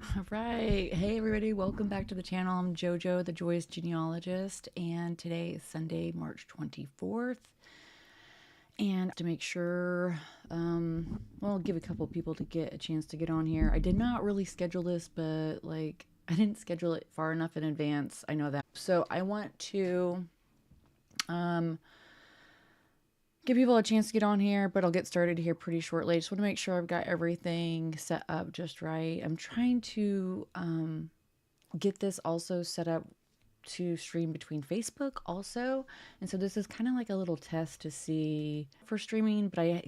All right. Hey, everybody. Welcome back to the channel. I'm JoJo, the Joyous Genealogist, and today is Sunday, March 24th. And to make sure, well, I'll give a couple people to get a chance to get on here. I did not really schedule this, but like, I didn't schedule it far enough in advance. I know that. So I want to give people a chance to get on here, but I'll get started here pretty shortly. I just want to make sure I've got everything set up just right. I'm trying to get this also set up to stream between Facebook also. And so this is kind of like a little test to see for streaming, but I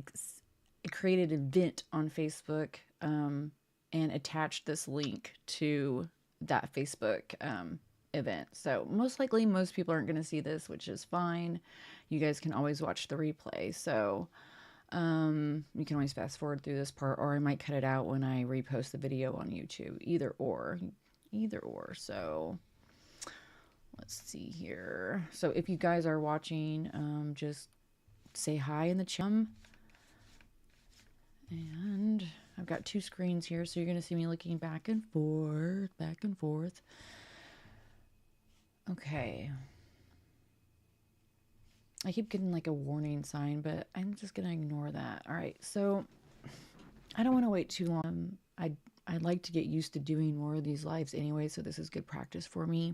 created an event on Facebook and attached this link to that Facebook event. So most likely most people aren't going to see this, which is fine. You guys can always watch the replay. So you can always fast forward through this part, or I might cut it out when I repost the video on YouTube. Either or. So let's see here. So if you guys are watching, just say hi in the chat. And I've got two screens here, so you're going to see me looking back and forth, back and forth. Okay. I keep getting like a warning sign, but I'm just going to ignore that. All right. So I don't want to wait too long. I'd like to get used to doing more of these lives anyway, so this is good practice for me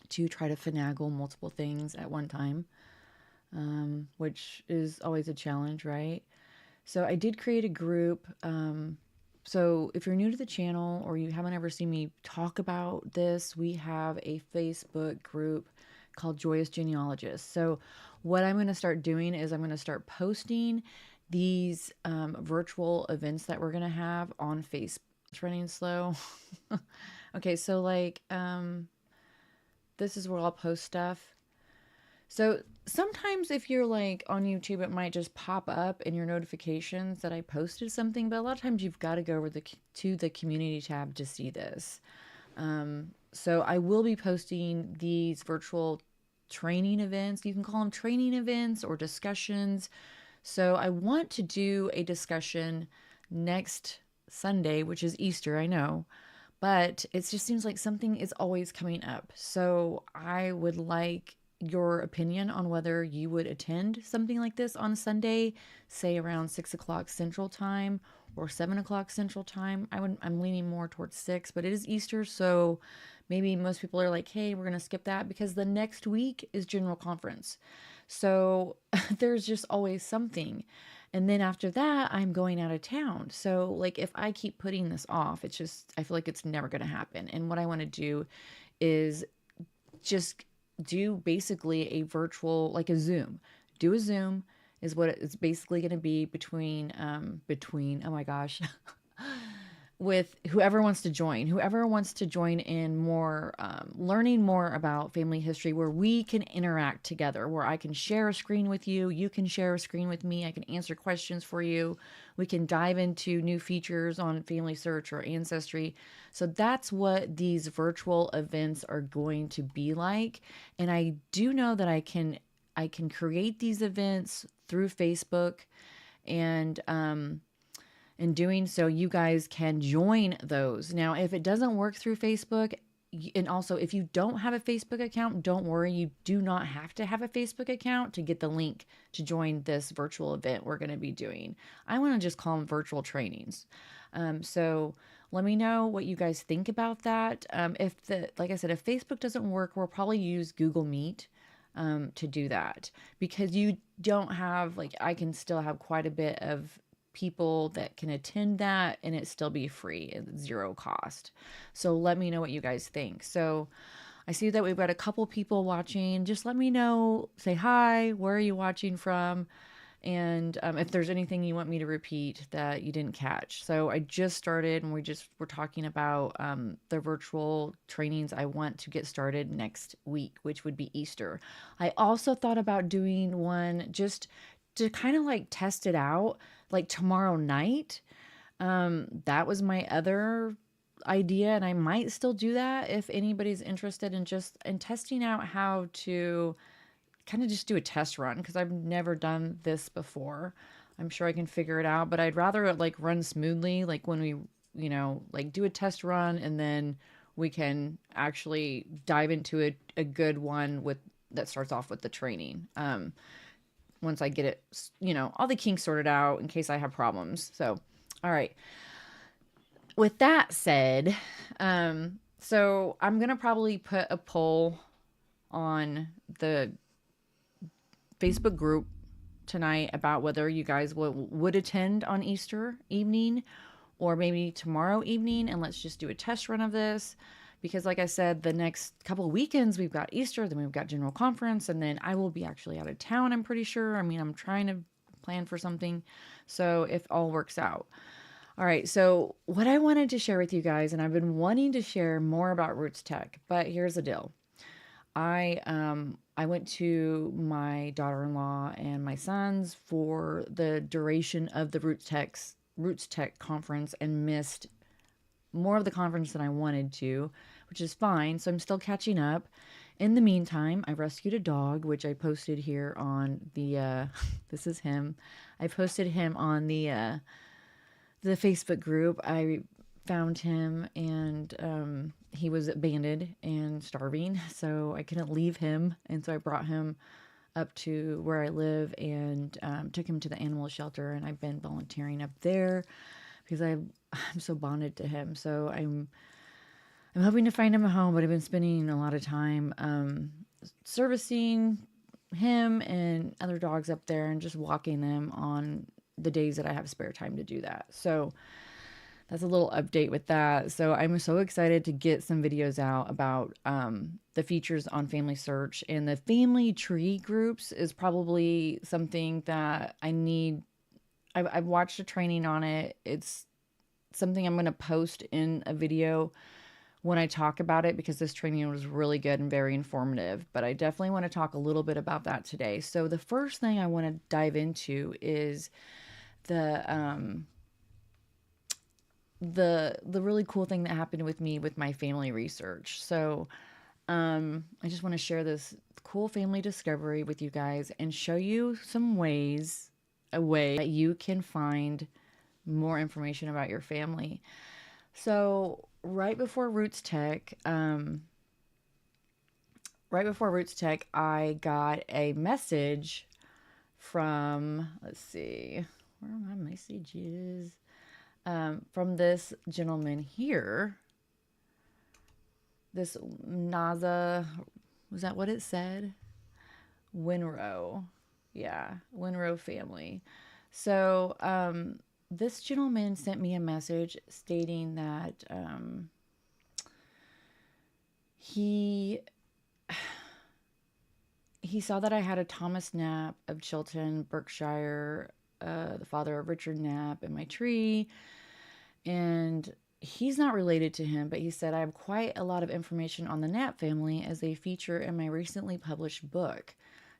to try to finagle multiple things at one time, which is always a challenge, right? So I did create a group. So if you're new to the channel or you haven't ever seen me talk about this, we have a Facebook group called Joyous Genealogists. So what I'm going to start doing is I'm going to start posting these virtual events that we're going to have on Facebook. It's running slow. Okay, so like this is where I'll post stuff. So sometimes if you're like on YouTube, it might just pop up in your notifications that I posted something, but a lot of times you've got to go over to the community tab to see this. So I will be posting these virtual training events. You can call them training events or discussions. So I want to do a discussion next Sunday, which is Easter, I know, but it just seems like something is always coming up. So I would like your opinion on whether you would attend something like this on Sunday, say around 6 o'clock Central Time or 7 o'clock Central Time. I'm leaning more towards 6, but it is Easter, so maybe most people are like, hey, we're going to skip that because the next week is General Conference. So there's just always something. And then after that, I'm going out of town. So like if I keep putting this off, it's just, I feel like it's never going to happen. And what I want to do is just do basically a virtual, like a Zoom. Do a Zoom is what it's basically going to be between, oh my gosh, with whoever wants to join in more, learning more about family history, where we can interact together, where I can share a screen with you, you can share a screen with me, I can answer questions for you, we can dive into new features on FamilySearch or Ancestry. So that's what these virtual events are going to be like. And I do know that I can create these events through Facebook, and in doing so, you guys can join those. Now, if it doesn't work through Facebook, and also if you don't have a Facebook account, don't worry. You do not have to have a Facebook account to get the link to join this virtual event we're going to be doing. I want to just call them virtual trainings. So let me know what you guys think about that. Like I said, if Facebook doesn't work, we'll probably use Google Meet to do that, because you don't have, like, I can still have quite a bit of people that can attend that and it still be free at zero cost. So let me know what you guys think. So I see that we've got a couple people watching. Just let me know, say hi, where are you watching from? And if there's anything you want me to repeat that you didn't catch. So I just started, and we're talking about the virtual trainings I want to get started next week, which would be Easter. I also thought about doing one just to kind of like test it out, like tomorrow night. That was my other idea, and I might still do that if anybody's interested in just in testing out how to kind of just do a test run, because I've never done this before. I'm sure I can figure it out, but I'd rather it like run smoothly, like when we you know, like do a test run and then we can actually dive into a good one with that starts off with the training. Once I get it, you know, all the kinks sorted out in case I have problems. So, all right. With that said, so I'm going to probably put a poll on the Facebook group tonight about whether you guys would attend on Easter evening or maybe tomorrow evening, and let's just do a test run of this. Because like I said, the next couple of weekends we've got Easter, then we've got General Conference, and then I will be actually out of town, I'm pretty sure. I mean, I'm trying to plan for something. So if all works out. All right, so what I wanted to share with you guys, and I've been wanting to share more about Roots Tech, but here's the deal. I went to my daughter-in-law and my sons for the duration of the Roots Tech conference and missed more of the conference than I wanted to, which is fine. So I'm still catching up. In the meantime, I rescued a dog, which I posted here on the this is him. I posted him on the Facebook group. I found him and he was abandoned and starving, so I couldn't leave him, and so I brought him up to where I live and took him to the animal shelter, and I've been volunteering up there because I'm so bonded to him. So I'm hoping to find him a home, but I've been spending a lot of time servicing him and other dogs up there and just walking them on the days that I have spare time to do that. So that's a little update with that. So I'm so excited to get some videos out about the features on FamilySearch, and the family tree groups is probably something that I need. I've watched a training on it. It's something I'm going to post in a video when I talk about it, because this training was really good and very informative, but I definitely want to talk a little bit about that today. So the first thing I want to dive into is the really cool thing that happened with me with my family research. So I just want to share this cool family discovery with you guys and show you some ways, a way that you can find more information about your family. So right before Roots Tech, I got a message from, let's see, where are my messages? From this gentleman here, this Naza, was that what it said? Winrow. Yeah, Winrow family. So, this gentleman sent me a message stating that, he saw that I had a Thomas Knapp of Chilton, Berkshire, the father of Richard Knapp, in my tree. And he's not related to him, but he said, I have quite a lot of information on the Knapp family as they feature in my recently published book.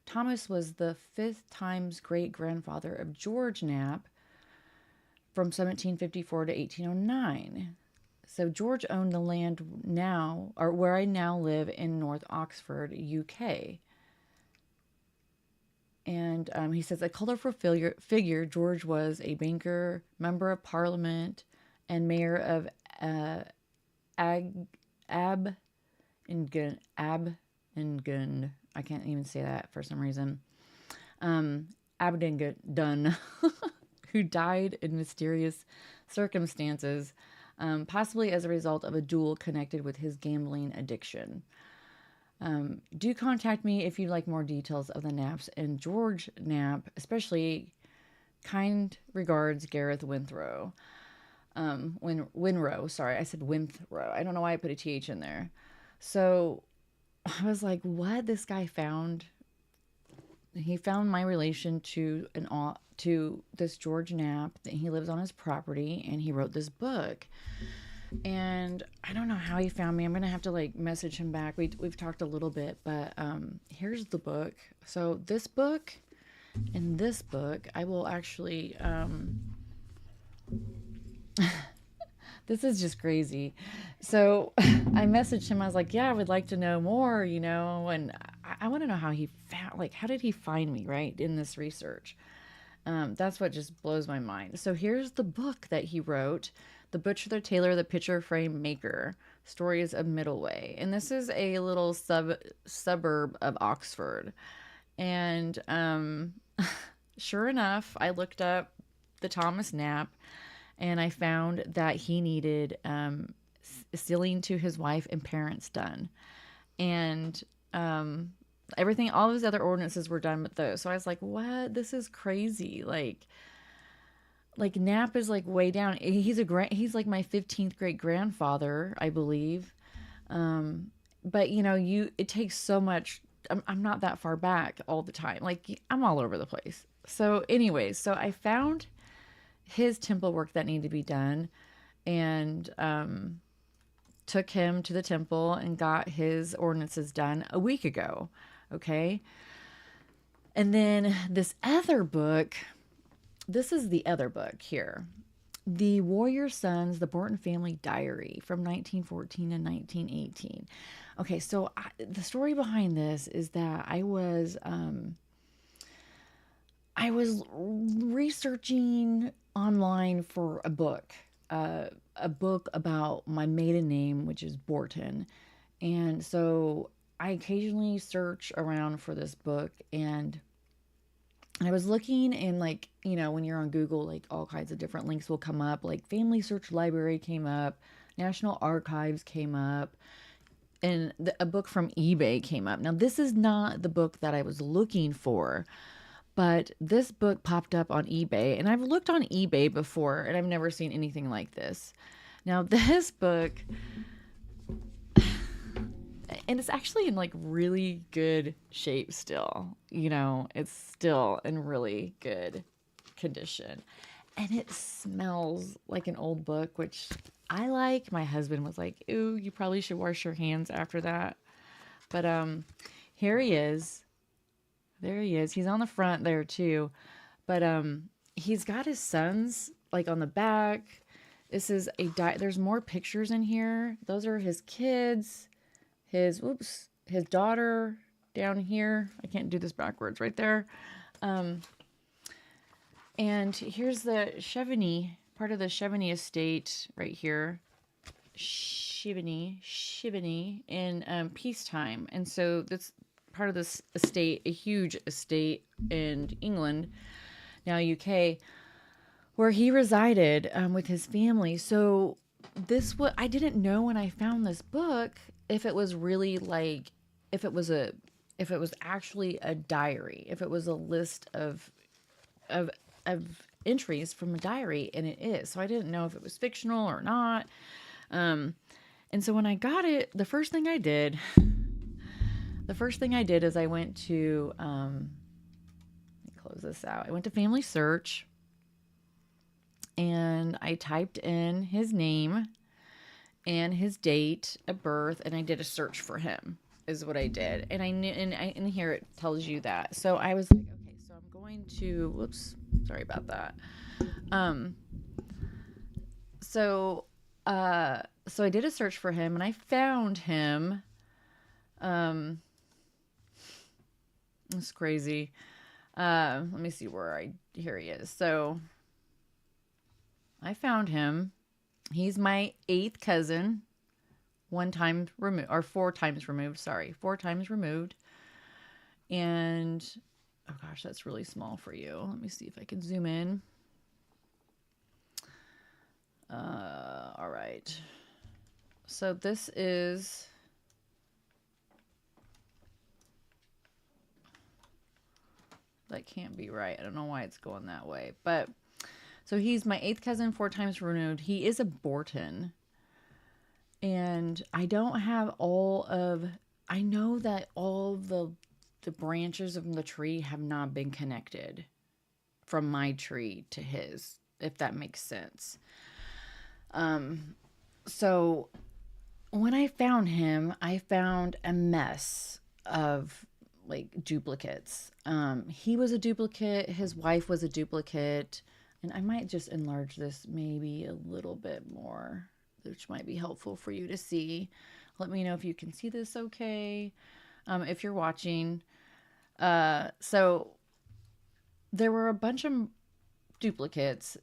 Thomas was the 5th times great-grandfather of George Knapp from 1754 to 1809. So George owned the land now, or where I now live in North Oxford, UK. And he says, a colorful figure, George was a banker, member of parliament, and mayor of Abingdon. I can't even say that for some reason. Abingdon, who died in mysterious circumstances, possibly as a result of a duel connected with his gambling addiction. Do contact me if you'd like more details of the Knapps and George Knapp, especially. Kind regards, Gareth Winthrow. Winrow, sorry, I said Winthrow. I don't know why I put a TH in there. So I was like, what? This guy found, he found my relation to this George Knapp, that he lives on his property, and he wrote this book. And I don't know how he found me. I'm going to have to like message him back. We've talked a little bit, but here's the book. So this book and this book, I will actually, this is just crazy. So I messaged him. I was like, yeah, I would like to know more, you know, and I want to know how he found, like, how did he find me, right, in this research? That's what just blows my mind. So here's the book that he wrote The Butcher, the Tailor, the Picture Frame Maker, Stories of Middleway. And this is a little suburb of Oxford. And sure enough, I looked up the Thomas Knapp, and I found that he needed sealing to his wife and parents done. And everything, all of his other ordinances were done with those. So I was like, what? This is crazy. Like Knapp is like way down. He's like my 15th great grandfather, I believe. But you know, it takes so much. I'm not that far back all the time. Like I'm all over the place. So anyways, so I found his temple work that needed to be done, and took him to the temple and got his ordinances done a week ago. Okay. And then this is the other book here. The Warrior Sons, the Borton Family Diary from 1914 and 1918. Okay, so the story behind this is that I was researching online for a book about my maiden name, which is Borton. And so I occasionally search around for this book, and I was looking, and like, you know, when you're on Google, like all kinds of different links will come up, like FamilySearch Library came up, National Archives came up, and a book from eBay came up. Now, this is not the book that I was looking for, but this book popped up on eBay, and I've looked on eBay before, and I've never seen anything like this. Now, this book, and it's actually in like really good shape still. You know, it's still in really good condition. And it smells like an old book, which I like. My husband was like, "Ooh, you probably should wash your hands after that." But here he is. There he is. He's on the front there too. But he's got his sons like on the back. This is there's more pictures in here. Those are his kids. His daughter down here. I can't do this backwards right there. And here's the Chevenix, part of the Chevenix estate right here. Chevenix in peacetime. And so that's part of this estate, a huge estate in England, now UK, where he resided with his family. So I didn't know when I found this book if it was really like, if it was actually a diary, if it was a list of entries from a diary, and it is. So I didn't know if it was fictional or not. And so when I got it, the first thing I did is I went to, let me close this out. I went to FamilySearch, and I typed in his name and his date of birth, and I did a search for him, is what I did. And I knew, and here it tells you that. So I was like, okay, so I'm going to, whoops, sorry about that. So I did a search for him, and I found him. It's crazy. Let me see here he is. So I found him. He's my 8th cousin, 4 times removed. Sorry, 4 times removed. And oh gosh, that's really small for you. Let me see if I can zoom in. All right. So this is, that can't be right. I don't know why it's going that way, but so he's my 8th cousin, 4 times removed. He is a Borton. And I don't have I know that all the branches of the tree have not been connected from my tree to his, if that makes sense. So when I found him, I found a mess of like duplicates. He was a duplicate. His wife was a duplicate. And I might just enlarge this maybe a little bit more, which might be helpful for you to see. Let me know if you can see this okay, if you're watching. So there were a bunch of duplicates,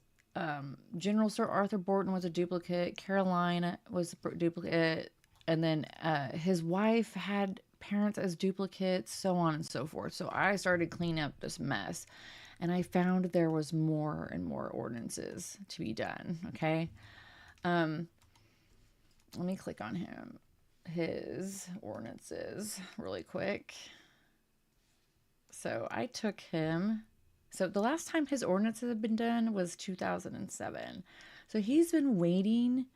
General Sir Arthur Borton was a duplicate. Caroline was a duplicate. And then his wife had parents as duplicates, so on and so forth. So I started cleaning up this mess. And I found there was more and more ordinances to be done. Okay. Let me click on his ordinances really quick. So I took him. So the last time his ordinances had been done was 2007. So he's been waiting.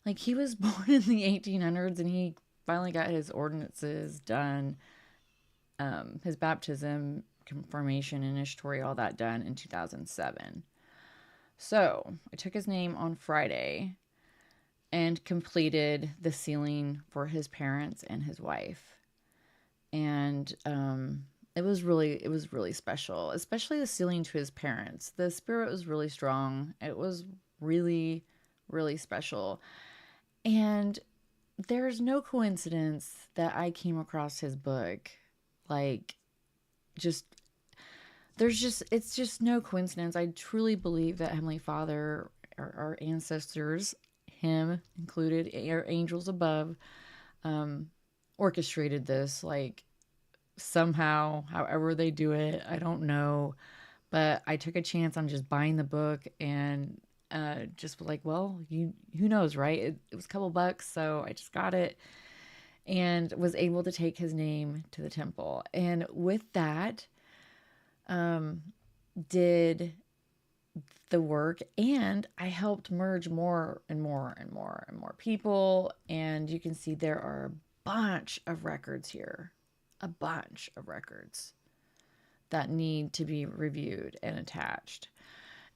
Like, he was born in the 1800s and he finally got his ordinances done. His baptism, confirmation, initiatory, all that done in 2007. So I took his name on Friday and completed the sealing for his parents and his wife. And it was really special, especially the sealing to his parents. The spirit was really strong. It was really, really special. And there's no coincidence that I came across his book. Like, it's just no coincidence. I truly believe that Heavenly Father, our ancestors, him included, our angels above, orchestrated this. Like, somehow, however they do it, I don't know. But I took a chance on just buying the book and just like, well, who knows, right? It was a couple bucks, so I just got it and was able to take his name to the temple. And with that, did the work, and I helped merge more and more and more and more people. And you can see there are a bunch of records here, a bunch of records that need to be reviewed and attached.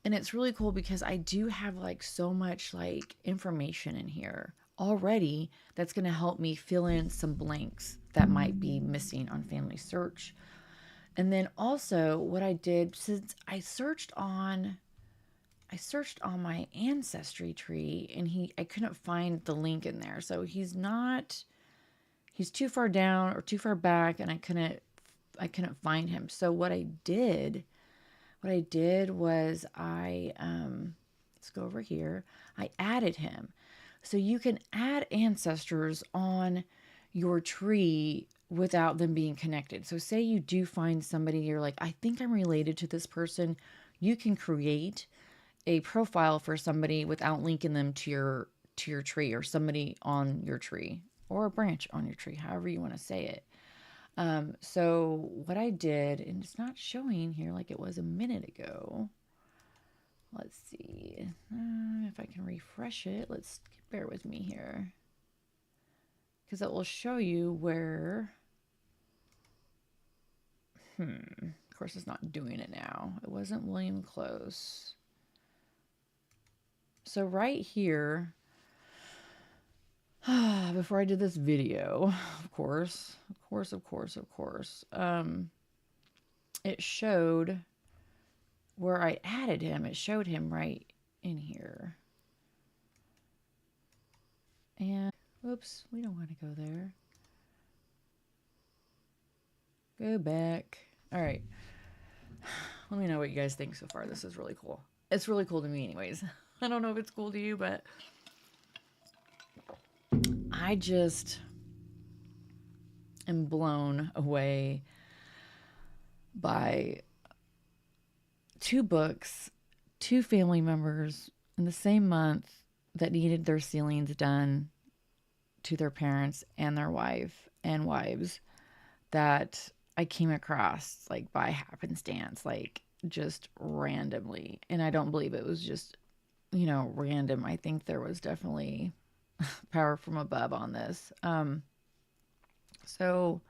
And it's really cool because I do have like so much like information in here already that's going to help me fill in some blanks that might be missing on FamilySearch. And then also what I did, since I searched on my ancestry tree and I couldn't find the link in there. So he's too far down or too far back, and I couldn't find him. So what I did was let's go over here. I added him. So you can add ancestors on your tree without them being connected. So say you do find somebody, you're like, I think I'm related to this person. You can create a profile for somebody without linking them to your tree, or somebody on your tree, or a branch on your tree, however you want to say it. So what I did, and it's not showing here like it was a minute ago. Let's see if I can refresh it. Bear with me here, because it will show you where. Of course, it's not doing it now. It wasn't William Close. So right here, before I did this video, of course, it showed where I added him. It showed him right in here. And, whoops, we don't want to go there. Go back. All right. Let me know what you guys think so far. This is really cool. It's really cool to me anyways. I don't know if it's cool to you, but I just am blown away by 2 books, 2 family members in the same month that needed their sealings done to their parents and their wives that I came across like by happenstance, like just randomly. And I don't believe it was just, random. I think there was definitely power from above on this. So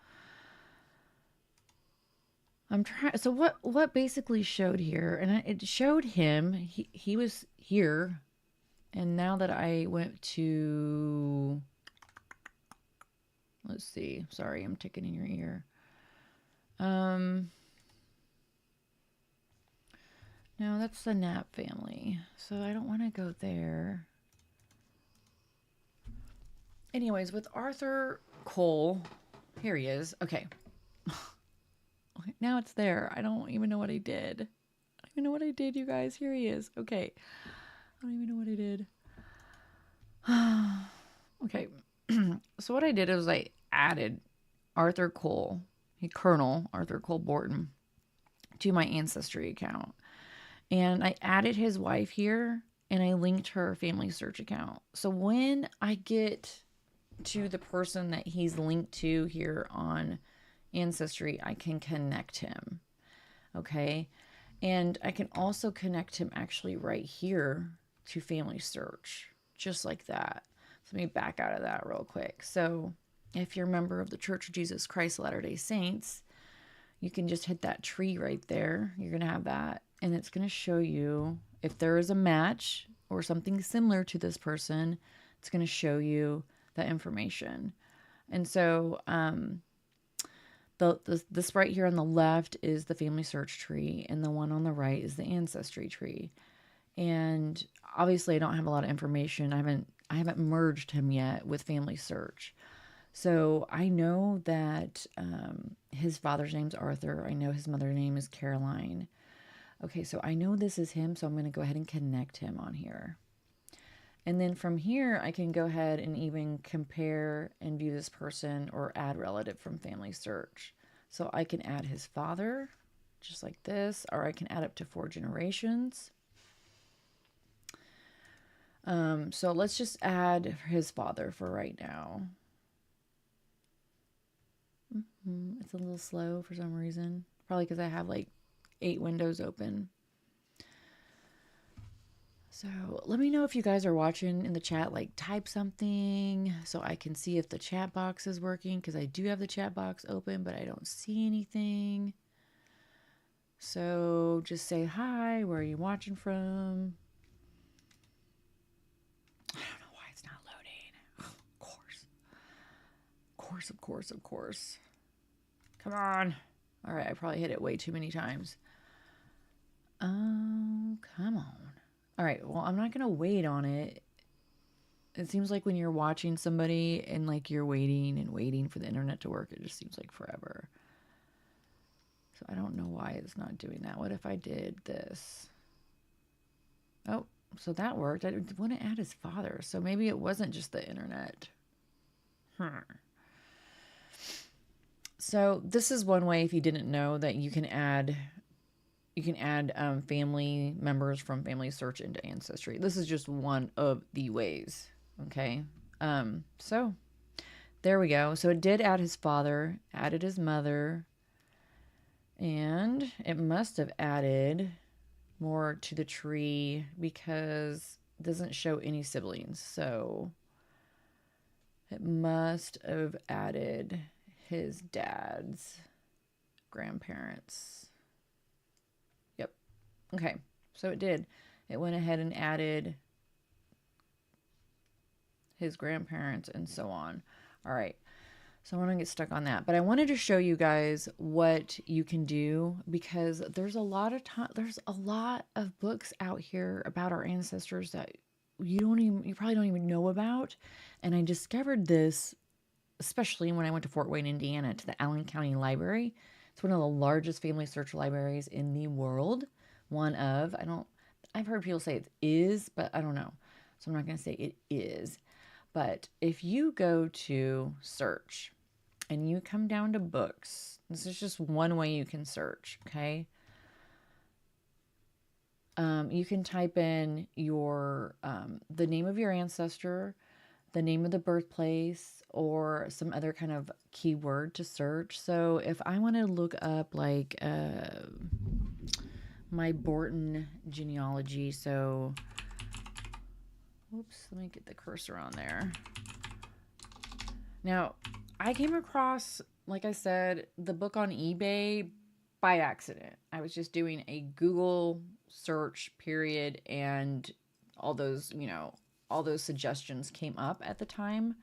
I'm trying. So what basically showed here, and it showed him. He was here, and now that I went to, let's see. Sorry, I'm ticking in your ear. No, that's the Knapp family. So I don't want to go there. Anyways, with Arthur Cole, here he is. Okay. Now it's there. I don't even know what I did. I even know what I did, you guys. Here he is. Okay. I don't even know what I did. Okay. So what I did is I added Arthur Cole, Colonel Arthur Cole Borton, to my Ancestry account. And I added his wife here, and I linked her FamilySearch account. So when I get to the person that he's linked to here on Ancestry, I can connect him. Okay. And I can also connect him actually right here to FamilySearch, just like that. So let me back out of that real quick. So if you're a member of the Church of Jesus Christ of Latter-day Saints, you can just hit that tree right there. You're going to have that. And it's going to show you if there is a match or something similar to this person. It's going to show you that information. And so this right here on the left is the FamilySearch tree, and the one on the right is the Ancestry tree. And obviously I don't have a lot of information. I haven't merged him yet with FamilySearch. So I know that his father's name's Arthur. I know his mother's name is Caroline. Okay, so I know this is him, so I'm going to go ahead and connect him on here. And then from here, I can go ahead and even compare and view this person or add relative from FamilySearch. So I can add his father, just like this, or I can add up to 4 generations. So let's just add his father for right now. It's a little slow for some reason. Probably because I have like 8 windows open. So let me know if you guys are watching in the chat, like type something so I can see if the chat box is working, because I do have the chat box open, but I don't see anything. So just say hi, where are you watching from? I don't know why it's not loading. Of course. Come on. All right, I probably hit it way too many times. Oh, come on. All right, well, I'm not going to wait on it. It seems like when you're watching somebody and like you're waiting and waiting for the internet to work, it just seems like forever. So I don't know why it's not doing that. What if I did this? Oh, so that worked. I want to add his father. So maybe it wasn't just the internet. So this is one way, if you didn't know, that you can add family members from FamilySearch into Ancestry. This is just one of the ways. Okay. So there we go. So it did add his father, added his mother, and it must have added more to the tree because it doesn't show any siblings. So it must have added his dad's grandparents. Yep. Okay. So it did. It went ahead and added his grandparents and so on. All right. So I want to get stuck on that, but I wanted to show you guys what you can do, because there's a lot of books out here about our ancestors that you probably don't even know about. And I discovered this, especially when I went to Fort Wayne, Indiana, to the Allen County Library. It's one of the largest FamilySearch libraries in the world. I've heard people say it is, but I don't know. So I'm not going to say it is. But if you go to search and you come down to books, this is just one way you can search, okay? You can type in the name of your ancestor, the name of the birthplace, or some other kind of keyword to search. So if I want to look up like my Borton genealogy, so whoops, let me get the cursor on there. Now, I came across, like I said, the book on eBay by accident. I was just doing a Google search period, and all those suggestions came up at the time.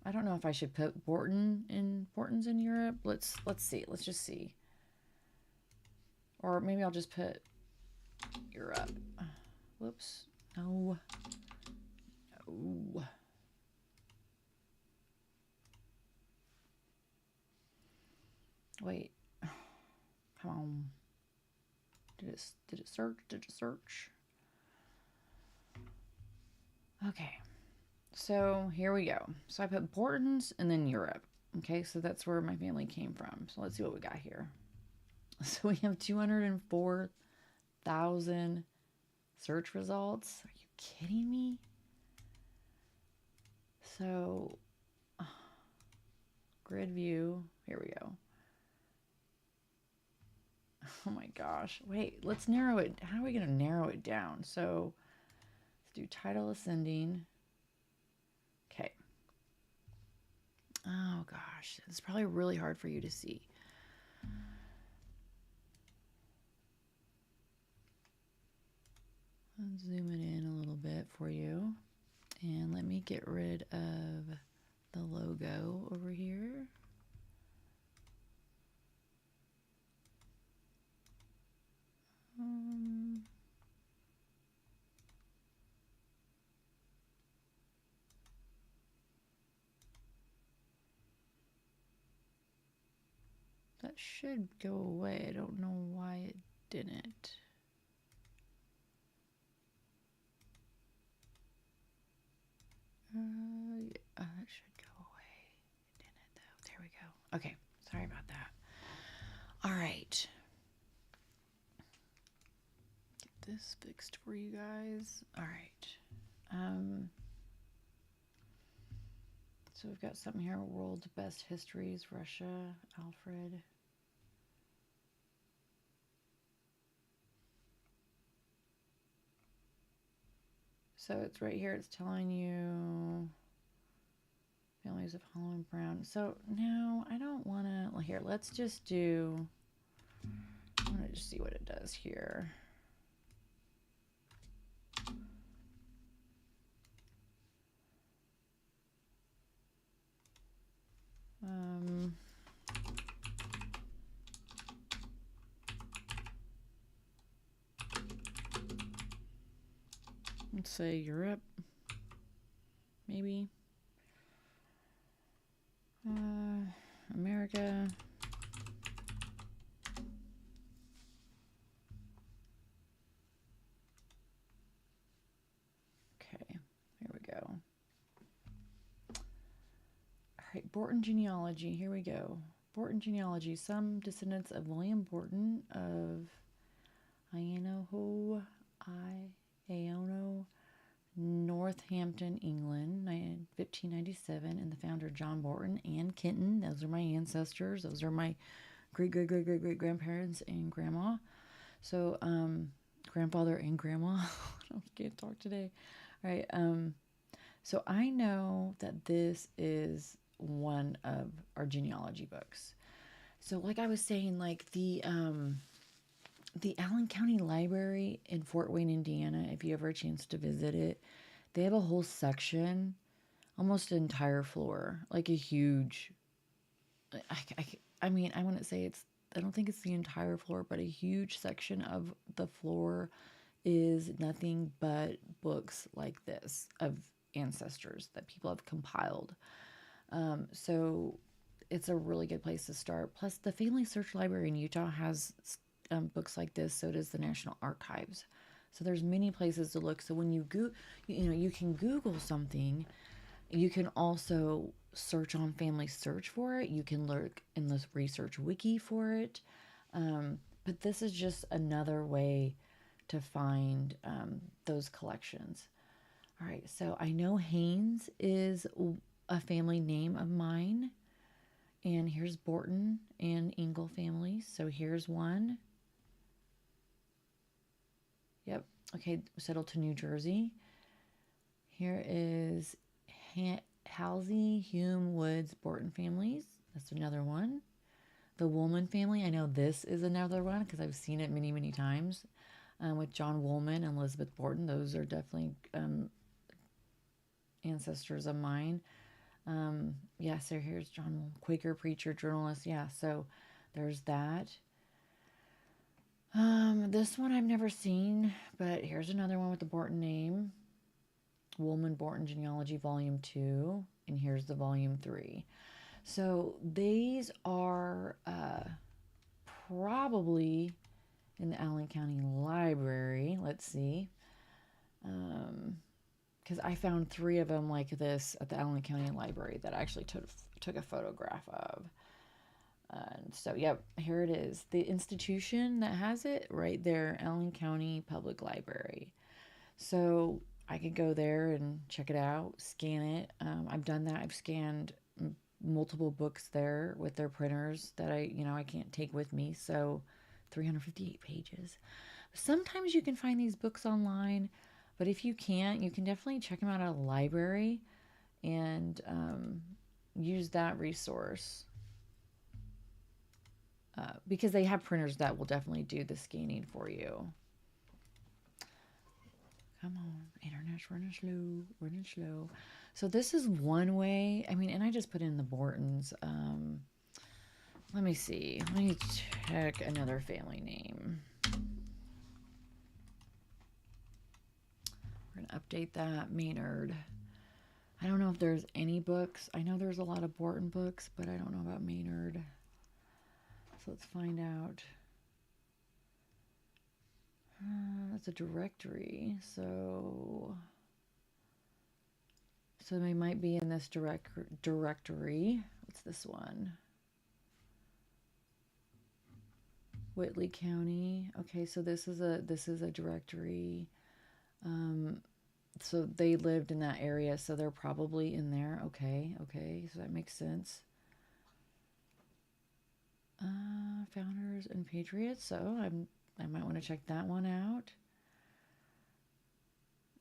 I don't know if I should put Borton's in Europe. Let's see. Let's just see. Or maybe I'll just put Europe. Whoops. No. Wait. Come on. Did it search? Did it search? Okay. So here we go. So I put Borton's and then Europe. Okay, so that's where my family came from. So let's see what we got here. So we have 204,000 search results. Are you kidding me? So grid view. Here we go. Oh my gosh. Wait, let's narrow it. How are we going to narrow it down? So let's do title ascending. Okay. Oh gosh. It's probably really hard for you to see. I'll zoom it in a little bit for you. And let me get rid of the logo over here. That should go away. I don't know why it didn't. Yeah, that should go away. It didn't though. There we go. Okay, sorry about that. All right. Get this fixed for you guys. All right. So we've got something here. World's best histories. Russia. Alfred. So it's right here. It's telling you families of Hollow and Brown. So now I don't want to. Well, here, let's just do. I want to just see what it does here. Let's say Europe, maybe. America. Okay, here we go. All right, Borton genealogy. Here we go. Borton genealogy. Some descendants of William Borton of Ianoho, Northampton, England, 1597, and the founder John Borton and Kenton. Those are my ancestors. Those are my great-great-great-great-great-grandparents and grandma. So, grandfather and grandma. I can't talk today. All right. So I know that this is one of our genealogy books. So like I was saying, like the Allen County Library in Fort Wayne, Indiana, if you ever have a chance to visit it, they have a whole section, almost an entire floor, like a huge, I mean, I wouldn't say it's, I don't think it's the entire floor, but a huge section of the floor is nothing but books like this of ancestors that people have compiled. So it's a really good place to start. Plus, the FamilySearch Library in Utah has books like this. So does the National Archives. So there's many places to look. So when you you can Google something. You can also search on FamilySearch for it. You can look in the research wiki for it. But this is just another way to find those collections. All right, so I know Haynes is a family name of mine. And here's Borton and Ingle families. So here's one. Yep. Okay, settled to New Jersey. Here is Halsey, Hume, Woods, Borton families. That's another one. The Woolman family. I know this is another one because I've seen it many, many times with John Woolman and Elizabeth Borton. Those are definitely ancestors of mine. Yeah, so here's John Woolman, Quaker preacher, journalist. Yeah, so there's that. This one I've never seen, but here's another one with the Borton name. Woolman Borton Genealogy Volume 2, and here's the Volume 3. So these are probably in the Allen County Library. Let's see. Because I found 3 of them like this at the Allen County Library that I actually took a photograph of. And so, yep, here it is. The institution that has it right there, Allen County Public Library. So I could go there and check it out, scan it. I've done that. I've scanned multiple books there with their printers that I can't take with me. So 358 pages. Sometimes you can find these books online, but if you can't, you can definitely check them out at a library and use that resource. Because they have printers that will definitely do the scanning for you. Come on, internet's running slow, running slow. So this is one way. I mean, and I just put in the Bortons. Let me see. Let me check another family name. We're going to update that. Maynard. I don't know if there's any books. I know there's a lot of Borton books, but I don't know about Maynard. So let's find out. That's a directory. So they might be in this directory. What's this one? Whitley County. Okay, so this is a directory. So they lived in that area, so they're probably in there. Okay, so that makes sense. Founders and Patriots. So I might want to check that one out.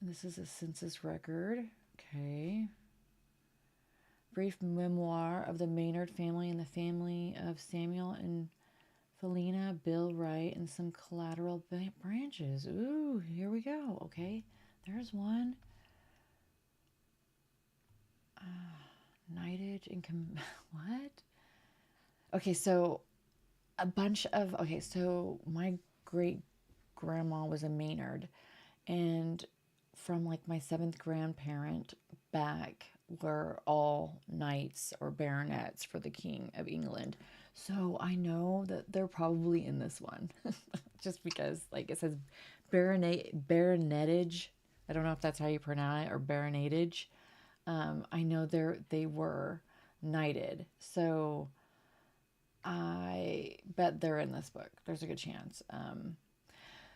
This is a census record. Okay. Brief memoir of the Maynard family and the family of Samuel and Felina, Bill Wright, and some collateral branches. Ooh, here we go. Okay, there's one. Knightage and what? Okay, so a bunch of, okay, so my great grandma was a Maynard, and from like my 7th grandparent back were all knights or baronets for the King of England. So I know that they're probably in this one just because like it says baronetage. I don't know if that's how you pronounce it, or baronetage. I know they were knighted. So I bet they're in this book. There's a good chance.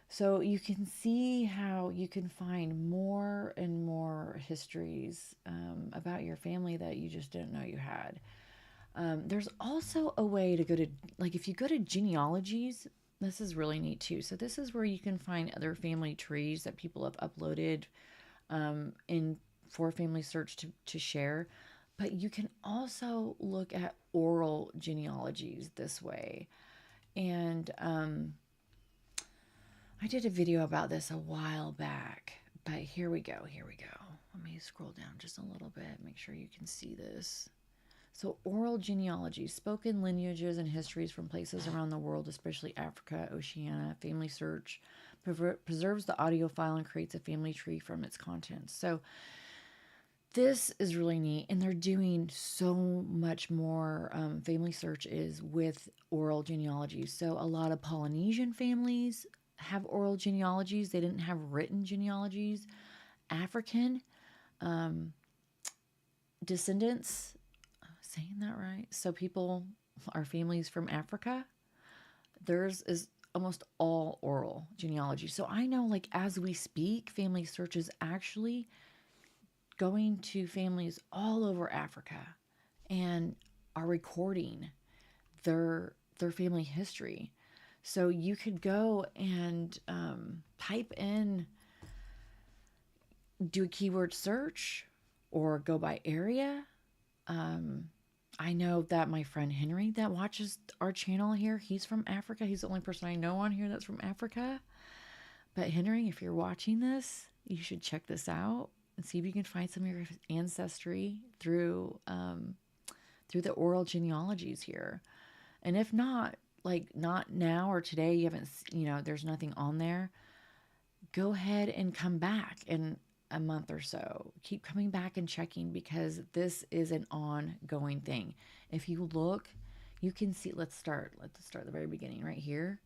So you can see how you can find more and more histories about your family that you just didn't know you had. There's also a way to go to, like if you go to genealogies, this is really neat too. So this is where you can find other family trees that people have uploaded for FamilySearch to share. But you can also look at oral genealogies this way. And I did a video about this a while back, but here we go. Let me scroll down just a little bit, make sure you can see this. So oral genealogy, spoken lineages and histories from places around the world, especially Africa, Oceania. FamilySearch preserves the audio file and creates a family tree from its contents. So this is really neat, and they're doing so much more. FamilySearch is with oral genealogies. So a lot of Polynesian families have oral genealogies. They didn't have written genealogies. African descendants, saying that right? So people, our families from Africa, theirs is almost all oral genealogy. So I know, like, as we speak, FamilySearch is actually going to families all over Africa and are recording their family history. So you could go and type in, do a keyword search, or go by area. I know that my friend Henry that watches our channel here, he's from Africa. He's the only person I know on here that's from Africa. But Henry, if you're watching this, you should check this out and see if you can find some of your ancestry through the oral genealogies here. And if not, like not now or today, you haven't, there's nothing on there, go ahead and come back and a month or so. Keep coming back and checking because this is an ongoing thing. If you look, you can see, let's start the very beginning right here.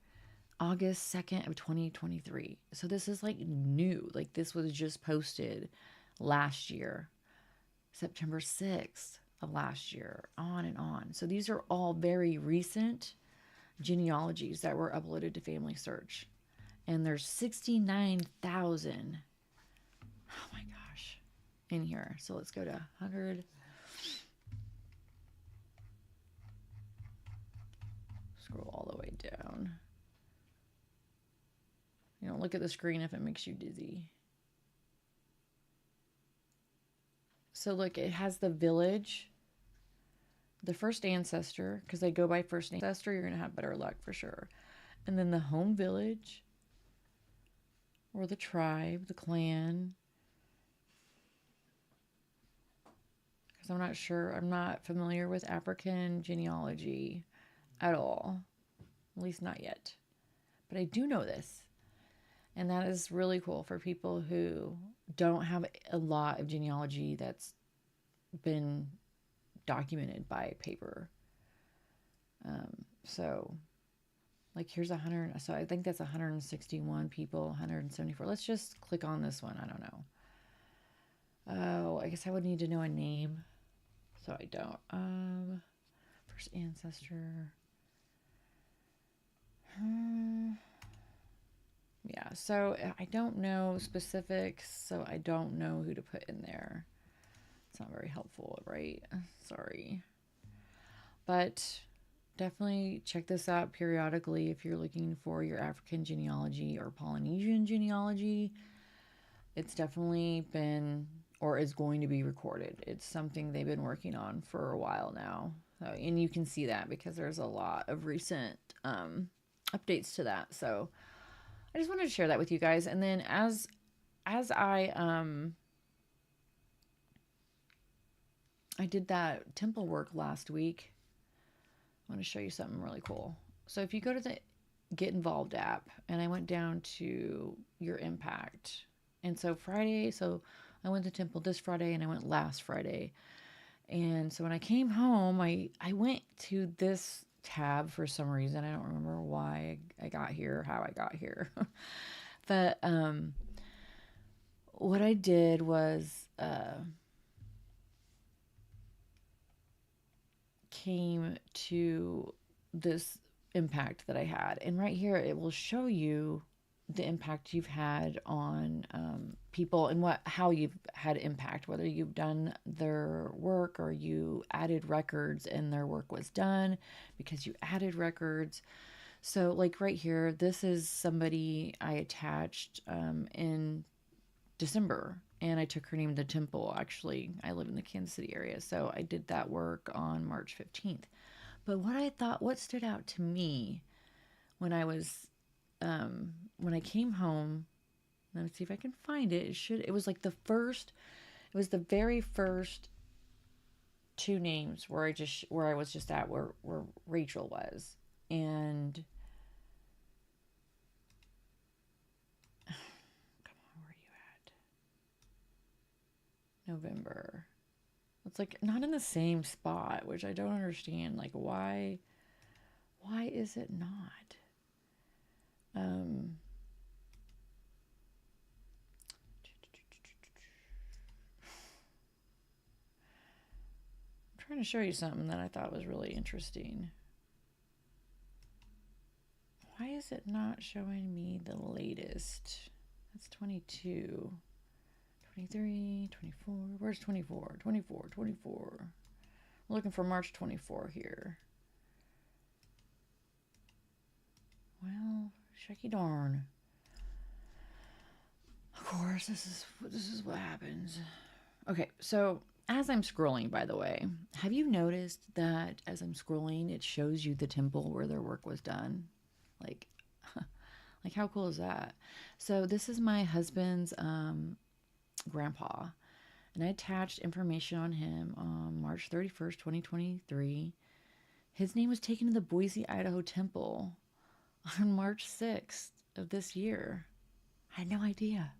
August 2nd of 2023. So this is like new. Like this was just posted last year. September 6th of last year, on and on. So these are all very recent genealogies that were uploaded to FamilySearch. And there's 69,000, oh my gosh, in here. So let's go to 100. Scroll all the way down. You don't look at the screen if it makes you dizzy. So look, it has the village, the first ancestor, because they go by first ancestor, you're going to have better luck for sure. And then the home village, or the tribe, the clan. Because I'm not sure, I'm not familiar with African genealogy at all. At least not yet. But I do know this. And that is really cool for people who don't have a lot of genealogy that's been documented by paper. So like here's 100. So I think that's 161 people, 174. Let's just click on this one. I don't know. Oh, I guess I would need to know a name. So I don't. First ancestor. Yeah, so I don't know specifics, so I don't know who to put in there. It's not very helpful, right? Sorry. But definitely check this out periodically if you're looking for your African genealogy or Polynesian genealogy. It's definitely been, or is going to be recorded. It's something they've been working on for a while now. So, and you can see that because there's a lot of recent updates to that. So I just wanted to share that with you guys. And then as I did that temple work last week, I want to show you something really cool. So if you go to the Get Involved app, and I went down to your impact. And so Friday, so I went to temple this Friday and I went last Friday. And so when I came home, I went to this tab for some reason. I don't remember why I got here, how I got here. But what I did was came to this impact that I had. And right here, it will show you the impact you've had on people and how you've had impact, whether you've done their work or you added records and their work was done because you added records. So like right here, this is somebody I attached in December, and I took her name to Temple. Actually, I live in the Kansas City area, so I did that work on March 15th. But what stood out to me when I was when I came home, let's see if I can find it. It was like it was the very first two names where I was just at where Rachel was. And come on, where are you at? November. It's like not in the same spot, which I don't understand. Like why is it not? I'm trying to show you something that I thought was really interesting. Why is it not showing me the latest? That's 22, 23, 24. Where's 24? 24, 24. I'm looking for March 24 here. Well, shucky darn. Of course, this is what happens. Okay, so as I'm scrolling, by the way, have you noticed that as I'm scrolling, it shows you the temple where their work was done? Like how cool is that? So this is my husband's grandpa, and I attached information on him on March 31st, 2023. His name was taken to the Boise, Idaho temple on March 6th of this year. I had no idea.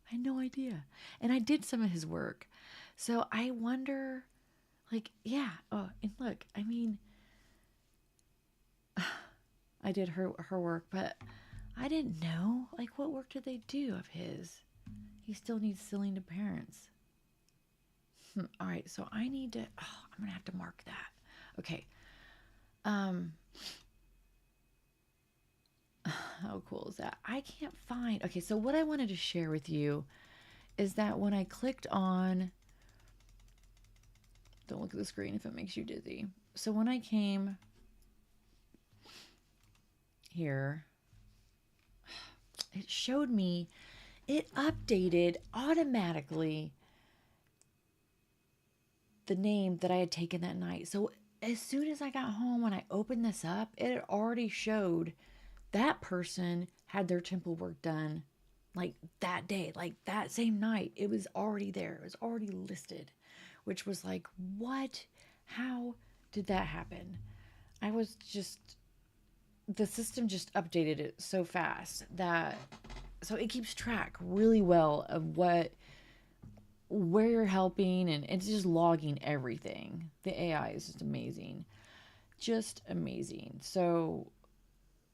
I had no idea. And I did some of his work. So I wonder, like, yeah. Oh, and look, I mean, I did her work, but I didn't know. Like, what work did they do of his? He still needs sealing to parents. All right, so I need to. Oh, I'm gonna have to mark that. Okay. Um. How cool is that? I can't find. Okay, so what I wanted to share with you is that when I clicked on. Don't look at the screen if it makes you dizzy. So when I came here, it showed me. It updated automatically the name that I had taken that night. So as soon as I got home, when I opened this up, it had already showed that person had their temple work done like that day, like that same night. It was already there. It was already listed, which was like, what? How did that happen? I was just, the system just updated it so fast that, so it keeps track really well of where you're helping, and it's just logging everything. The AI is just amazing. Just amazing. So,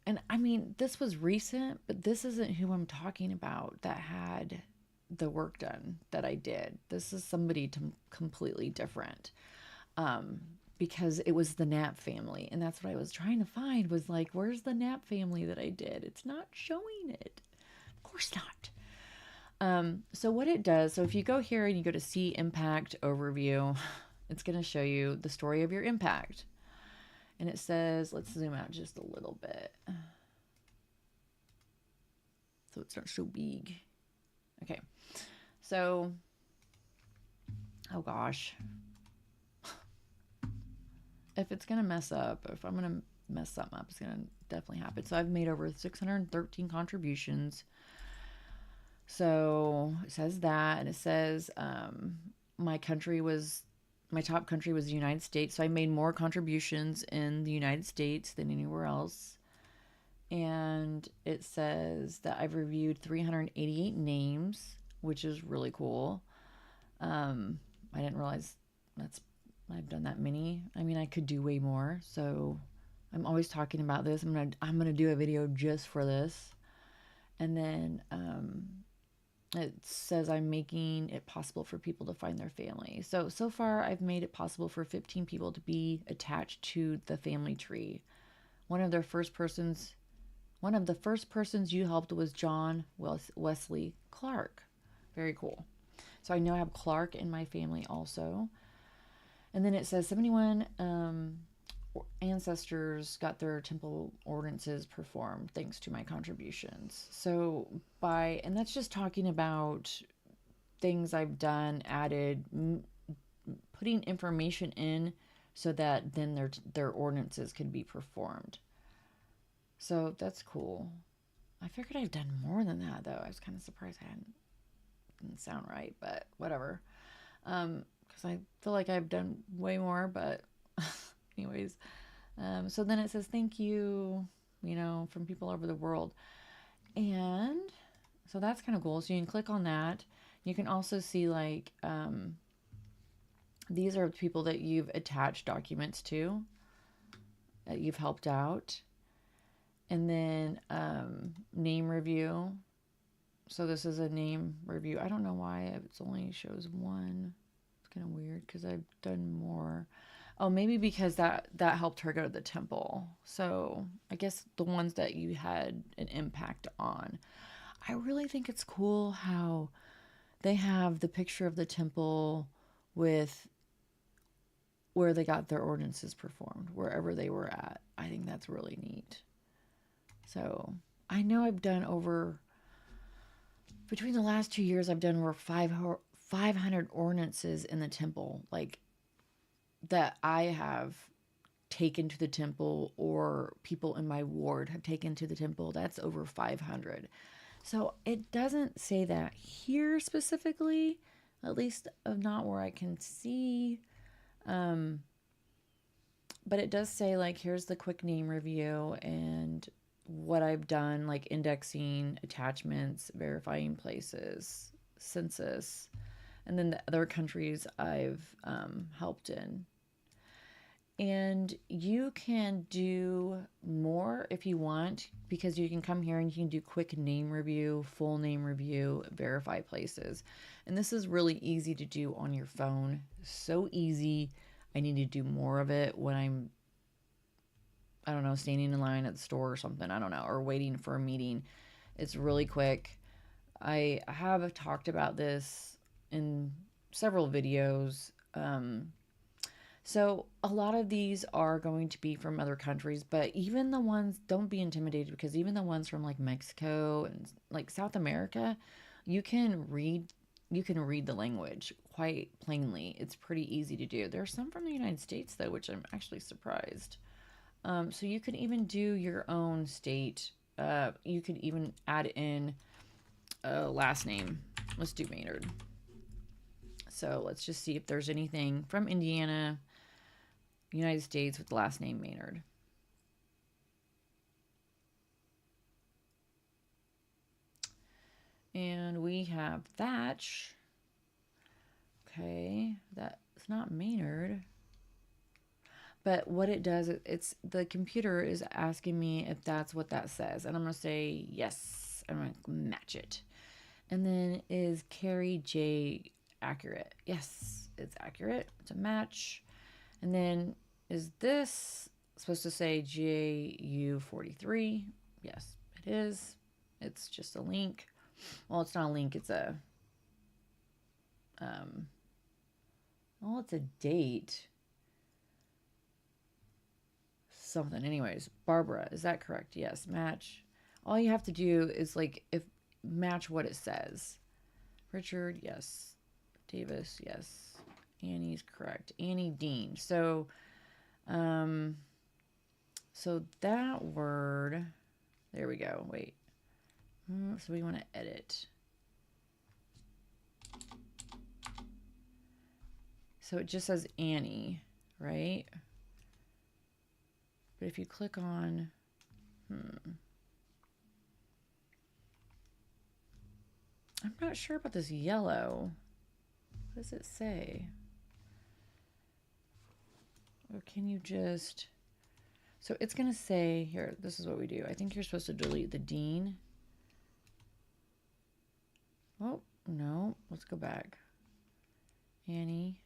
and I mean, this was recent, but this isn't who I'm talking about that had the work done that I did. This is somebody completely different. Um, because it was the Knapp family, and that's what I was trying to find, was like, where's the Knapp family that I did? It's not showing it. Of course not. So what it does, so if you go here and you go to see impact overview, it's going to show you the story of your impact. And it says, let's zoom out just a little bit so it's not so big. Okay. So, oh gosh. If it's going to mess up, if I'm going to mess something up, it's going to definitely happen. So I've made over 613 contributions. So it says that, and it says my top country was the United States. So I made more contributions in the United States than anywhere else. And it says that I've reviewed 388 names, which is really cool. I didn't realize I've done that many. I mean, I could do way more. So I'm always talking about this. I'm gonna do a video just for this. And then it says I'm making it possible for people to find their family. So far I've made it possible for 15 people to be attached to the family tree. One of the first persons you helped was John Wesley Clark. Very cool. So I know I have Clark in my family also. And then it says 71 ancestors got their temple ordinances performed thanks to my contributions. So and that's just talking about things I've done, added, putting information in so that then their ordinances could be performed. So that's cool. I figured I've done more than that, though. I was kind of surprised didn't sound right, but whatever. Because I feel like I've done way more, but anyways. So then it says thank you, from people over the world. And so that's kind of cool. So you can click on that. You can also see like these are people that you've attached documents to, that you've helped out. And then name review. So this is a name review. I don't know why it only shows one. It's kind of weird because I've done more. Oh, maybe because that helped her go to the temple. So I guess the ones that you had an impact on. I really think it's cool how they have the picture of the temple with where they got their ordinances performed, wherever they were at. I think that's really neat. So I know I've done between the last 2 years, I've done over 500 ordinances in the temple, like that I have taken to the temple or people in my ward have taken to the temple. That's over 500. So it doesn't say that here specifically, at least not where I can see. But it does say like, here's the quick name review and what I've done, like indexing, attachments, verifying places, census, and then the other countries I've helped in. And you can do more if you want, because you can come here and you can do quick name review, full name review, verify places. And this is really easy to do on your phone. So easy. I need to do more of it when I'm, I don't know, standing in line at the store or something. I don't know, or waiting for a meeting. It's really quick. I have talked about this in several videos. So a lot of these are going to be from other countries, but even the ones, don't be intimidated, because even the ones from like Mexico and like South America, you can read the language quite plainly. It's pretty easy to do. There are some from the United States though, which I'm actually surprised. So you can even do your own state. You could even add in a last name. Let's do Maynard. So let's just see if there's anything from Indiana, United States, with the last name Maynard. And we have Thatch. Okay, that's not Maynard. But what it does, it's the computer is asking me if that's what that says. And I'm going to say yes. I'm going to match it. And then is Carrie J accurate? Yes, it's accurate. It's a match. And then is this supposed to say JU43? Yes, it is. It's just a link. Well, it's not a link. It's a, well, it's a date. Something. Anyways, Barbara, is that correct? Yes, match. All you have to do is like, if match what it says. Richard, yes. Davis, yes. Annie's correct. Annie Dean. So, so that word, there we go. Wait. So we want to edit. So it just says Annie, right? But if you click on, I'm not sure about this yellow. What does it say? Or can you just, so it's going to say, here, this is what we do. I think you're supposed to delete the Dean. Oh, no, let's go back. Annie,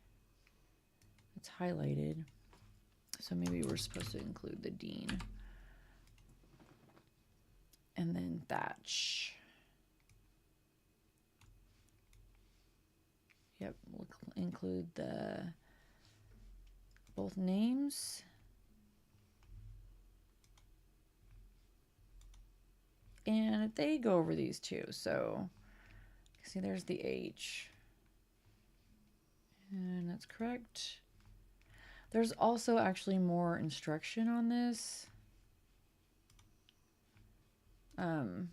it's highlighted. So maybe we're supposed to include the Dean. And then Thatch. Yep, we'll include the both names. And they go over these too. So see, there's the H. And that's correct. There's also actually more instruction on this. All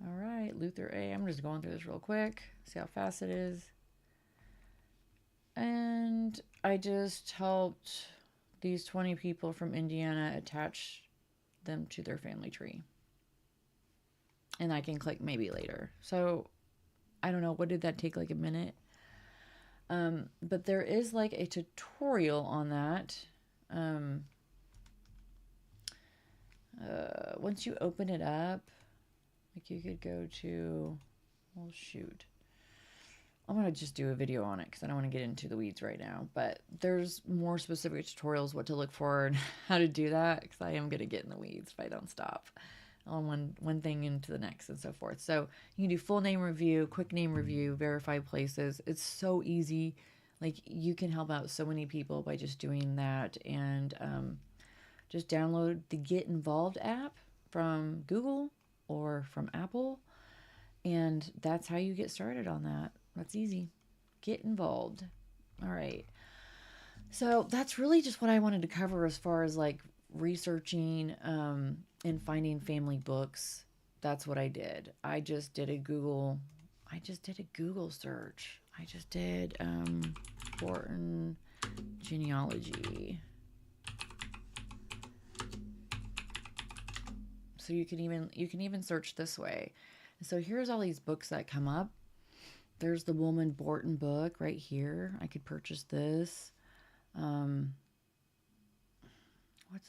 right, Luther A. I'm just going through this real quick. See how fast it is. And I just helped these 20 people from Indiana attach them to their family tree. And I can click maybe later. So I don't know, what did that take, like a minute? But there is like a tutorial on that. Once you open it up, like you could go to, well, shoot. I'm going to just do a video on it because I don't want to get into the weeds right now. But there's more specific tutorials, what to look for and how to do that, because I am going to get in the weeds if I don't stop on one thing into the next and so forth. So you can do full name review, quick name review, verify places. It's so easy. Like, you can help out so many people by just doing that. And just download the Get Involved app from Google or from Apple. And that's how you get started on that. That's easy. Get involved. All right. So that's really just what I wanted to cover as far as like researching and finding family books. That's what I did. I just did a Google search. I just did Borton genealogy. So So you can even search this way. So here's all these books that come up. There's the Woman Borton book right here. I could purchase this. What's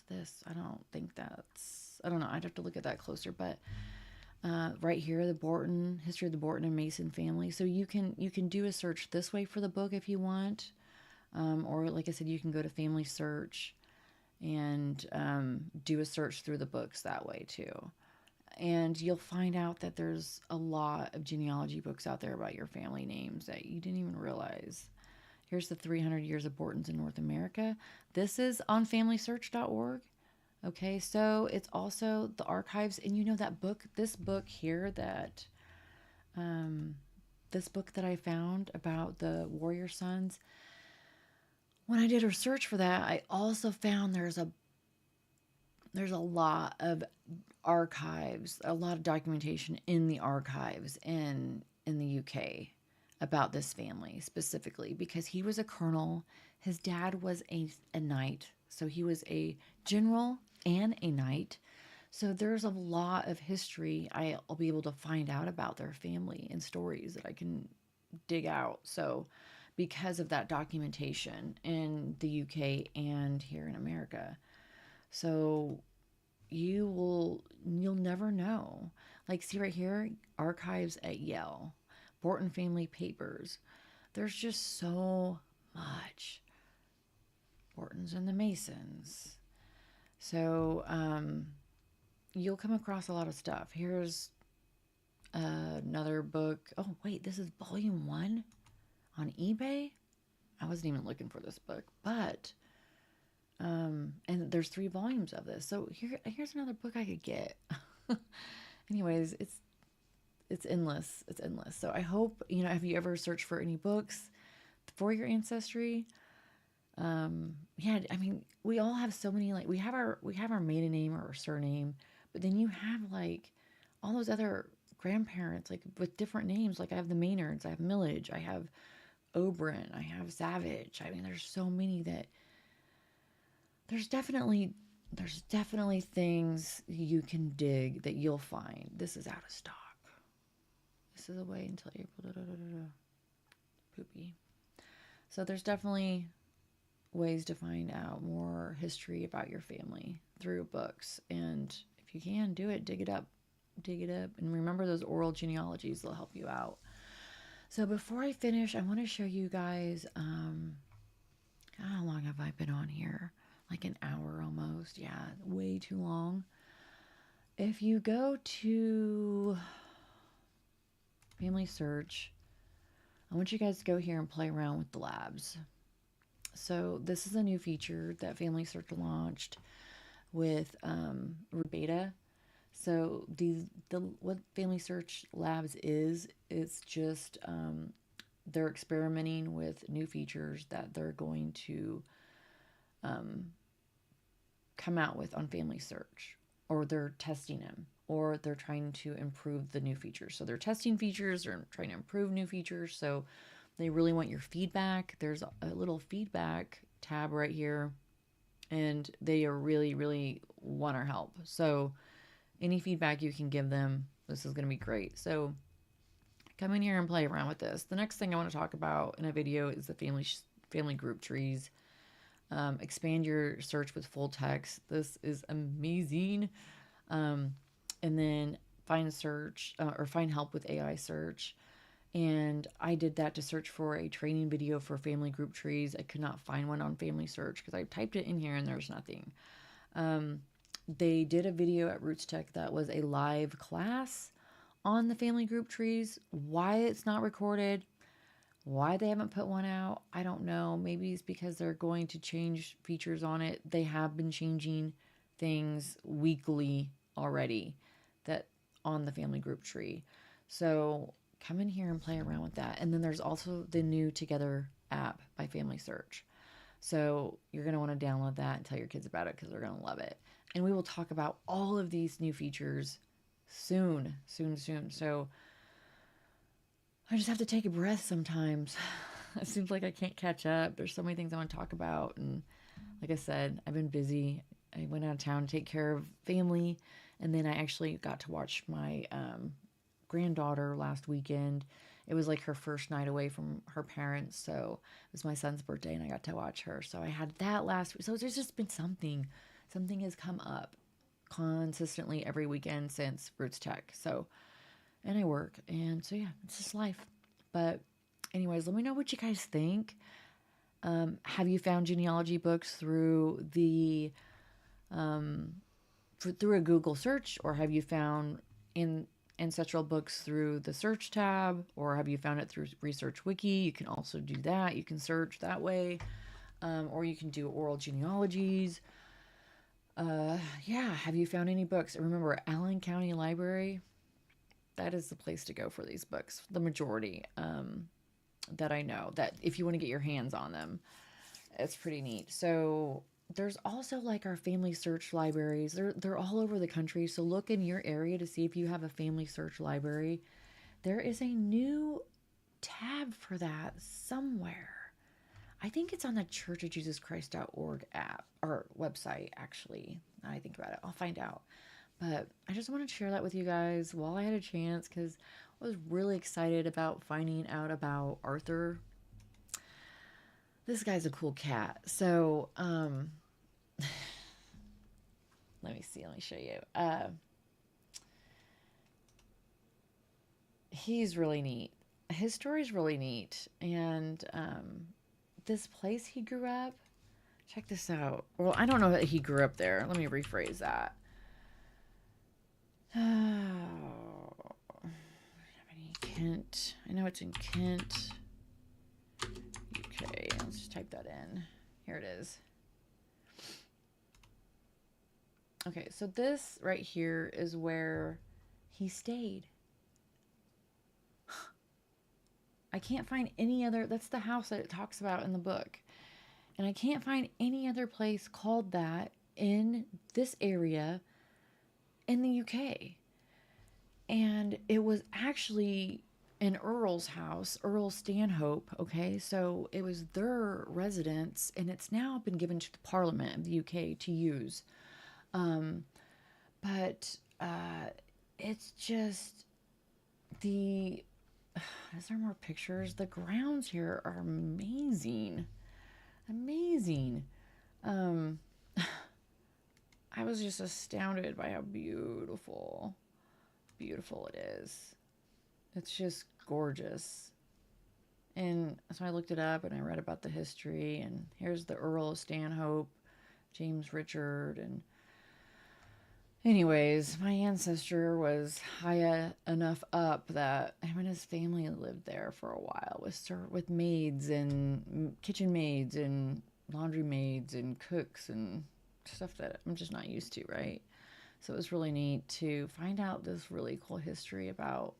this? I don't think that's, I don't know. I'd have to look at that closer, but right here, the Borton, history of the Borton and Mason family. So you can do a search this way for the book if you want. Or like I said, you can go to FamilySearch and do a search through the books that way too. And you'll find out that there's a lot of genealogy books out there about your family names that you didn't even realize. Here's the 300 years of Bortons in North America. This is on FamilySearch.org. Okay, so it's also the archives, and you know that book, this book here that, this book that I found about the warrior sons. When I did a search for that, I also found there's a lot of archives, a lot of documentation in the archives in the UK about this family specifically, because he was a colonel. His dad was a knight, so he was a general and a knight. So there's a lot of history I'll be able to find out about their family and stories that I can dig out. So because of that documentation in the UK and here in America. So you'll never know. Like, see right here, archives at Yale, Borton family papers. There's just so much. Bortons and the Masons. So you'll come across a lot of stuff. Here's another book. Oh wait, this is volume 1 on eBay. I wasn't even looking for this book, but and there's 3 volumes of this. So here's another book I could get. Anyways, it's endless. It's endless. So I hope, have you ever searched for any books for your ancestry? Yeah, I mean, we all have so many, like we have our maiden name or our surname, but then you have like all those other grandparents like with different names. Like I have the Maynards, I have Millage, I have Oberon, I have Savage. I mean, there's so many that there's definitely things you can dig that you'll find. This is out of stock. This is away until April. Poopy. So there's definitely ways to find out more history about your family through books. And if you can, do it. Dig it up. And remember those oral genealogies. They'll help you out. So before I finish, I want to show you guys, how long have I been on here? Like an hour almost. Yeah, way too long. If you go to FamilySearch, I want you guys to go here and play around with the labs. So this is a new feature that FamilySearch launched with beta. So what FamilySearch Labs is, it's just they're experimenting with new features that they're going to come out with on FamilySearch, or they're testing them, or they're trying to improve the new features. So they're testing features, they're trying to improve new features. So they really want your feedback. There's a little feedback tab right here, and they are really, really want our help. So any feedback you can give them, this is going to be great. So come in here and play around with this. The next thing I want to talk about in a video is the family group trees. Expand your search with full text. This is amazing. And then find search or find help with AI search. And I did that to search for a training video for family group trees. I could not find one on FamilySearch because I typed it in here and there's nothing. They did a video at Roots Tech that was a live class on the family group trees. Why it's not recorded, why they haven't put one out, I don't know. Maybe it's because they're going to change features on it. They have been changing things weekly already that on the family group tree. So come in here and play around with that. And then there's also the new Together app by FamilySearch. So you're going to want to download that and tell your kids about it because they're going to love it. And we will talk about all of these new features soon. So I just have to take a breath sometimes. It seems like I can't catch up. There's so many things I want to talk about. And like I said, I've been busy. I went out of town to take care of family And then I actually got to watch my granddaughter last weekend. It was like her first night away from her parents. So it was my son's birthday and I got to watch her. So I had that last week. So there's just been something. Something has come up consistently every weekend since Roots Tech. So, and I work. And so, yeah, it's just life. But, anyways, let me know what you guys think. Have you found genealogy books through through a Google search, or have you found in ancestral books through the search tab, or have you found it through Research Wiki? You can also do that. You can search that way, or you can do oral genealogies. Yeah, have you found any books? Remember, Allen County Library, that is the place to go for these books, the majority that I know, that if you want to get your hands on them, it's pretty neat. So there's also like our FamilySearch libraries. They're all over the country. So look in your area to see if you have a FamilySearch library. There is a new tab for that somewhere. I think it's on the churchofjesuschrist.org app or website, actually. Now I think about it, I'll find out. But I just want to share that with you guys while I had a chance, because I was really excited about finding out about Arthur. This guy's a cool cat. So, let me see. Let me show you. He's really neat. His story's really neat. And this place he grew up, check this out. Well, I don't know that he grew up there. Let me rephrase that. Kent. I know it's in Kent. Okay, let's just type that in. Here it is. Okay, so this right here is where he stayed. I can't find any other, that's the house that it talks about in the book. And I can't find any other place called that in this area in the UK. And it was actually an Earl's house, Earl Stanhope, okay? So it was their residence, and it's now been given to the Parliament of the UK to use. But it's just the... Is there more pictures? The grounds here are amazing. Amazing. I was just astounded by how beautiful it is. It's just gorgeous. And so I looked it up and I read about the history, and here's the Earl of Stanhope, James Richard, and anyways, my ancestor was high enough up that him and his family lived there for a while with maids and kitchen maids and laundry maids and cooks and stuff that I'm just not used to, right? So it was really neat to find out this really cool history about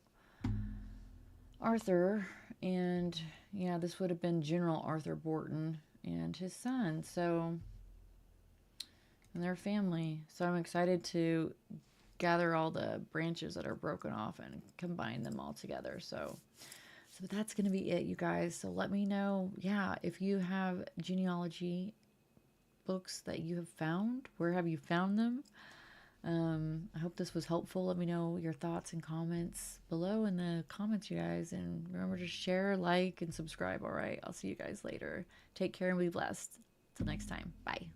Arthur. And yeah, this would have been General Arthur Borton and his son. So, and their family. So I'm excited to gather all the branches that are broken off and combine them all together. So that's going to be it, you guys. So let me know, yeah, if you have genealogy books that you have found. Where have you found them? I hope this was helpful. Let me know your thoughts and comments below in the comments, you guys. And remember to share, like, and subscribe, all right? I'll see you guys later. Take care and be blessed. Till next time. Bye.